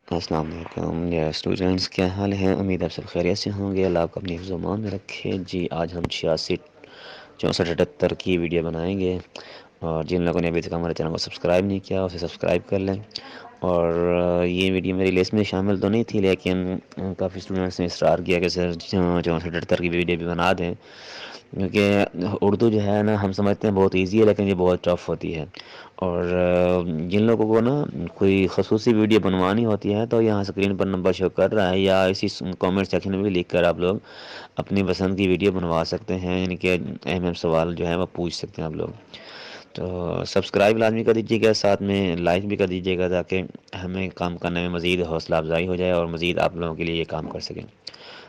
السلام علیکم یا اسٹوڈنٹس، کیا حال ہے؟ امید آپ سب خیریت سے ہوں گے، اللہ آپ کو اپنی حفظ و امان میں رکھے۔ جی آج ہم 86 64 78 کی ویڈیو بنائیں گے، اور جن لوگوں نے ابھی تک ہمارے چینل کو سبسکرائب نہیں کیا اسے سبسکرائب کر لیں۔ اور یہ ویڈیو میری لسٹ میں شامل تو نہیں تھی، لیکن کافی اسٹوڈنٹس نے اصرار کیا کہ سر 64 78 کی ویڈیو بھی بنا دیں، کیونکہ اردو جو ہے نا ہم سمجھتے ہیں بہت ایزی ہے، لیکن یہ بہت ٹف ہوتی ہے۔ اور جن لوگوں کو نا کوئی خصوصی ویڈیو بنوانی ہوتی ہے تو یہاں اسکرین پر نمبر شو کر رہا ہے، یا اسی کامنٹ سیکشن میں بھی لکھ کر آپ لوگ اپنی پسند کی ویڈیو بنوا سکتے ہیں، یعنی کہ اہم اہم سوال جو ہے وہ پوچھ سکتے ہیں آپ لوگ۔ تو سبسکرائب لازمی کر دیجیے گا، ساتھ میں لائک بھی کر دیجیے گا، تاکہ ہمیں کام کرنے میں مزید حوصلہ افزائی ہو جائے اور مزید آپ لوگوں کے لیے یہ کام کر سکیں۔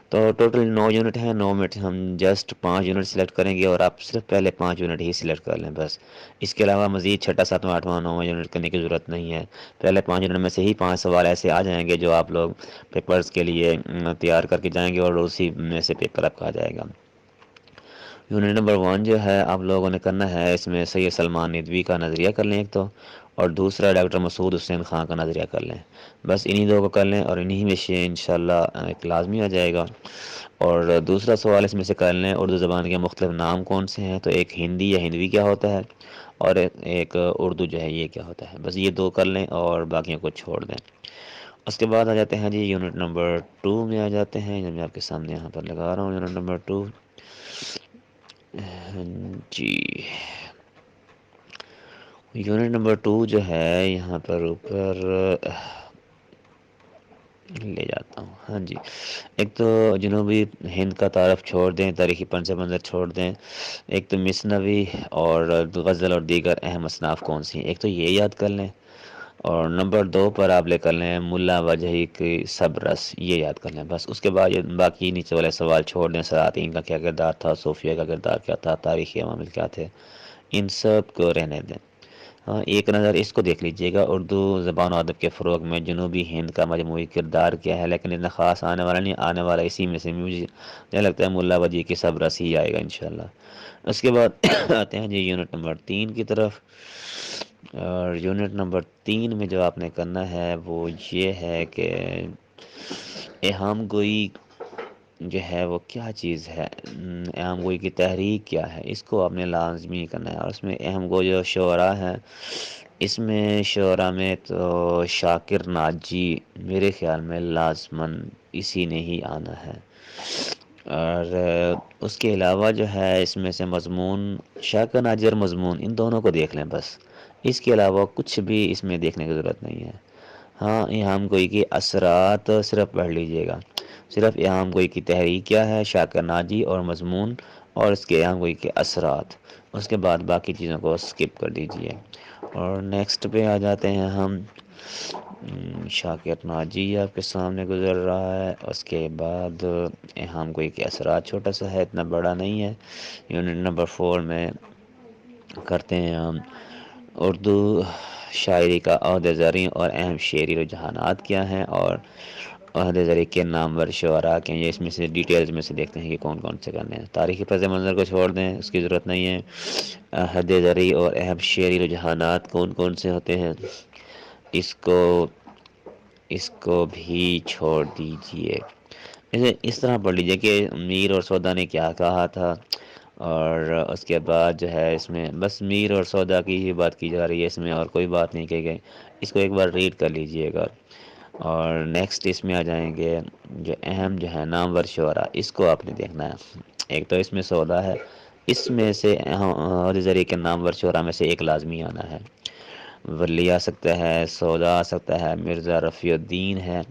تو ٹوٹل 9 یونٹ ہیں، 9 منٹ ہم جسٹ 5 یونٹ سلیکٹ کریں گے، اور آپ صرف پہلے 5 یونٹ ہی سلیکٹ کر لیں بس۔ اس کے علاوہ مزید 6، 7، 8، 9 یونٹ کرنے کی ضرورت نہیں ہے۔ پہلے 5 یونٹ میں سے ہی 5 سوال ایسے آ جائیں گے جو آپ لوگ پیپرز کے لیے تیار کر کے جائیں گے، اور اسی میں سے پیپر آپ کا آ جائے گا۔ یونٹ نمبر 1 جو ہے آپ لوگوں نے کرنا ہے، اس میں سید سلمان ندوی کا نظریہ کر لیں ایک تو، اور دوسرا ڈاکٹر مسعود حسین خان کا نظریہ کر لیں۔ بس انہی دو کو کر لیں، اور انہی میں سے انشاءاللہ ایک لازمی آ جائے گا۔ اور دوسرا سوال اس میں سے کر لیں، اردو زبان کے مختلف نام کون سے ہیں؟ تو ایک ہندی یا ہندوی کیا ہوتا ہے، اور ایک اردو جو ہے یہ کیا ہوتا ہے۔ بس یہ 2 کر لیں اور باقیوں کو چھوڑ دیں۔ اس کے بعد آ جاتے ہیں جی یونٹ نمبر 2 میں آ جاتے ہیں، جو میں آپ کے سامنے یہاں پر لگا رہا ہوں، یونٹ نمبر 2۔ جی یونٹ نمبر 2 جو ہے یہاں پر اوپر لے جاتا ہوں، ہاں جی۔ ایک تو جنوبی ہند کا تعارف چھوڑ دیں، تاریخی پس منظر چھوڑ دیں۔ ایک تو مثنوی اور غزل اور دیگر اہم اصناف کون سی ہیں، ایک تو یہ یاد کر لیں۔ اور نمبر 2 پر آپ لے کر لیں ملا وجہی کی سبرس، یہ یاد کر لیں بس۔ اس کے بعد باقی نیچے والے سوال چھوڑ دیں، سلاطین کا کیا کردار تھا، صوفیہ کا کردار کیا تھا، تاریخی عوامل کیا تھے، ان سب کو رہنے دیں۔ ہاں ایک نظر اس کو دیکھ لیجئے گا، اردو زبان و ادب کے فروغ میں جنوبی ہند کا مجموعی کردار کیا ہے، لیکن اتنا خاص آنے والا نہیں، آنے والا اسی میں سے مجھے لگتا ہے ملا وجہی کی سبرس ہی آئے گا انشاءاللہ۔ اس کے بعد آتے ہیں جی یونٹ نمبر 3 کی طرف، اور یونٹ نمبر 3 میں جو آپ نے کرنا ہے وہ یہ ہے کہ اہام گوئی جو ہے وہ کیا چیز ہے، اہم گوئی کی تحریک کیا ہے، اس کو آپ نے لازمی کرنا ہے۔ اور اس میں اہم گوئی جو شعراء ہے، اس میں شعراء میں تو شاکر ناجی میرے خیال میں لازماً اسی نے ہی آنا ہے۔ اور اس کے علاوہ جو ہے اس میں سے مضمون شاکر ناجی اور مضمون ان دونوں کو دیکھ لیں بس، اس کے علاوہ کچھ بھی اس میں دیکھنے کی ضرورت نہیں ہے۔ ہاں اہام گوئی کے اثرات صرف پڑھ لیجئے گا، صرف اہام گوئی کی تحریک کیا ہے، شاکر ناجی اور مضمون، اور اس کے اہام گوئی کے اثرات۔ اس کے بعد باقی چیزوں کو سکپ کر دیجئے۔ اور نیکسٹ پہ آ جاتے ہیں ہم، شاکر ناجی آپ کے سامنے گزر رہا ہے، اس کے بعد اہام گوئی کے اثرات چھوٹا سا ہے، اتنا بڑا نہیں ہے۔ یونٹ نمبر 4 میں کرتے ہیں ہم اردو شاعری کا عہدہ زریں اور اہم شعری رجحانات کیا ہیں، اور عہدہ زریں کے نامور شعراء کے ہیں۔ یہ اس میں سے ڈیٹیلز میں سے دیکھتے ہیں کہ کون کون سے کرنے ہیں۔ تاریخی پس منظر کو چھوڑ دیں، اس کی ضرورت نہیں ہے۔ عہدہ زریں اور اہم شعری رجحانات کون کون سے ہوتے ہیں، اس کو بھی چھوڑ دیجئے۔ اس طرح پڑھ لیجئے کہ میر اور سودا نے کیا کہا تھا، اور اس کے بعد جو ہے اس میں بس میر اور سودا کی ہی بات کی جا رہی ہے، اس میں اور کوئی بات نہیں کی گئی۔ اس کو ایک بار ریڈ کر لیجئے گا۔ اور نیکسٹ اس میں آ جائیں گے جو اہم جو ہے نامور شعراء، اس کو آپ نے دیکھنا ہے۔ ایک تو اس میں سودا ہے، اس میں سے عہدہ زریں کے نامور شعراء میں سے ایک لازمی آنا ہے۔ ولی آ سکتا ہے، سودا آ سکتا ہے، مرزا رفیع الدین ہے،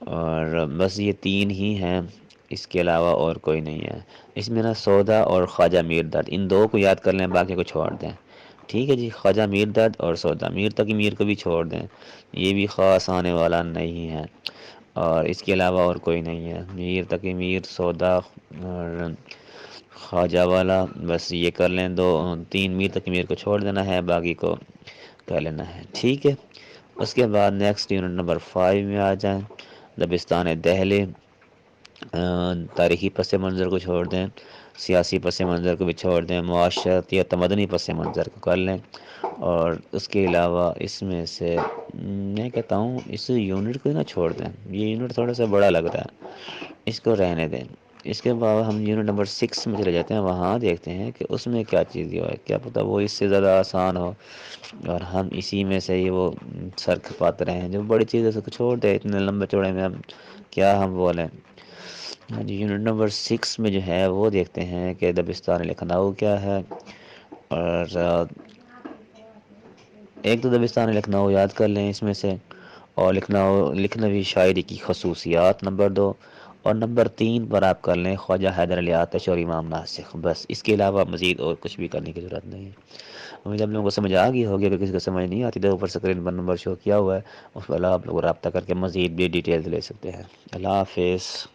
اور بس یہ 3 ہی ہیں، اس کے علاوہ اور کوئی نہیں ہے۔ اس میں نا سودا اور خواجہ میر داد ان 2 کو یاد کر لیں، باقی کو چھوڑ دیں۔ ٹھیک ہے جی، خواجہ میر داد اور سودا، میر تقی میر کو بھی چھوڑ دیں، یہ بھی خاص آنے والا نہیں ہے۔ اور اس کے علاوہ اور کوئی نہیں ہے، میر تقی میر، سودا اور خواجہ والا، بس یہ کر لیں 3 میر تقی میر کو چھوڑ دینا ہے، باقی کو کر لینا ہے۔ ٹھیک ہے، اس کے بعد نیکسٹ یونٹ نمبر 5 میں آ جائیں، دبستان دہلے، تاریخی پس منظر کو چھوڑ دیں، سیاسی پس منظر کو بھی چھوڑ دیں، معاشرتی یا تمدنی پس منظر کو کر لیں، اور اس کے علاوہ اس میں سے میں کہتا ہوں اس یونٹ کو نہ چھوڑ دیں، یہ یونٹ تھوڑا سا بڑا لگ رہا ہے، اس کو رہنے دیں۔ اس کے بعد ہم یونٹ نمبر 6 میں چلے جاتے ہیں، وہاں دیکھتے ہیں کہ اس میں کیا چیز ہے، کیا پتہ وہ اس سے زیادہ آسان ہو اور ہم اسی میں سے ہی وہ سرک پاتے رہیں، جو بڑی چیزیں سے چھوڑ دیں، اتنے لمبے چوڑے میں ہم کیا ہم بولیں۔ ہاں جی، یونٹ نمبر 6 میں جو ہے وہ دیکھتے ہیں کہ دبستان لکھنؤ کیا ہے، اور ایک تو دبستان لکھنؤ یاد کر لیں اس میں سے، اور لکھنوی شاعری کی خصوصیات نمبر 2، اور نمبر 3 پر آپ کر لیں خواجہ حیدر علی آتش اور امام ناسخ، بس اس کے علاوہ مزید اور کچھ بھی کرنے کی ضرورت نہیں ہے۔ امید آپ لوگوں کو سمجھ آ گئی ہوگی، اگر کسی کو سمجھ نہیں آتی تو اوپر اسکرین پر نمبر شو کیا ہوا ہے، اس پر آپ لوگ رابطہ کر کے مزید بھی ڈیٹیلز لے سکتے ہیں۔ اللہ حافظ۔